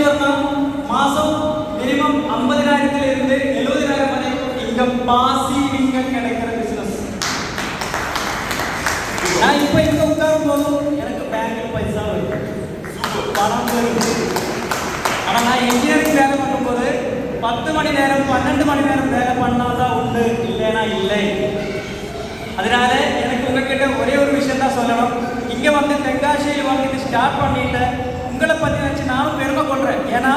எப்படின்னா மாசம் மினிமம் 50,000 இருந்து 70,000 வரைக்கும் இங்க பாசிவ் இன்கம் கிடைக்கிற பிசினஸ். நான் இப்ப இங்க உட்காரும் போதும் எனக்கு பேங்க்ல பைசா வரும், பணம் வரும். ஆனா நான் இன்ஜினியரிங் வேலை பண்ணும்போது 10 மணி நேரம் 12 மணி நேரம் வேலை பண்ணாதான் உண்டு, இல்லைன்னா இல்லை. அதனால எனக்கு உங்ககிட்ட ஒரே ஒரு விஷயம் தான் சொல்லணும். இங்க வந்து தென்காசியில் வந்து இது ஸ்டார்ட் பண்ணிட்டு உங்களை பத்தி நினைச்சு நானும் பெருமை கொள்றேன். ஏன்னா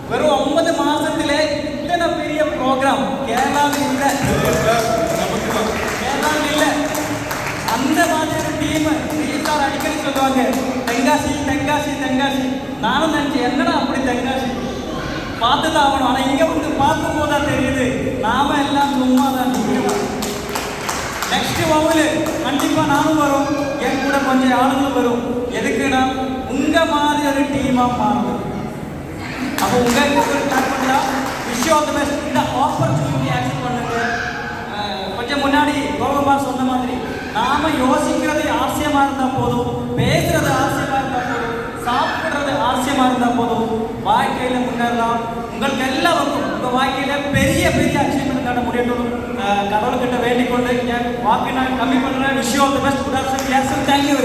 வெறும் 9 மாசத்துல இத்தனை பெரிய ப்ரோக்ராம் கேரளாவில் இல்லை, கேரளாவில் இல்லை. அந்த மாதிரி ஒரு டீம் சார் அடிக்கடி சொல்லுவாங்க, தென்காசி தென்காசி தென்காசி. நானும் நினைச்சேன் என்னடா அப்படி தென்காசி பார்த்துதான் ஆகணும். ஆனா இங்க வந்து பார்க்கும் போதுதான் தெரியுது நாம எல்லாம் சும்மா தான். நெக்ஸ்ட் வவுல கண்டிப்பா நானும் வரும், என் கூட கொஞ்சம் ஆளுங்களும் வரும். எதுக்குன்னா உங்க மாதிரி ஒரு டீமா மாறும். அப்போ உங்க ஸ்டார்ட் பண்ணா விஷயம் இந்த ஆப்பர்ச்சுனிட்டி ஆக்செப்ட் பண்ணுங்க. கொஞ்சம் முன்னாடி கோபகுமார் சொன்ன மாதிரி நாம யோசிக்கிறது ஆசையமா இருந்தா போதும், பேசுறது ஆசையமா இருந்தா போதும், சாப்பிடுறது ஆசையமா இருந்தா போதும், வாழ்க்கையில முன்னேறலாம். உங்களுக்கு எல்லாருக்கும் உங்க வாழ்க்கையில பெரிய பெரிய அச்சீவ்மெண்ட் காட்ட முடியட்டும் கடவுள்கிட்ட வேண்டிக் கொண்டு என் வாக்கு நான் கம்மி பண்றேன். விஷயம் பெஸ்ட். தேங்க்யூ.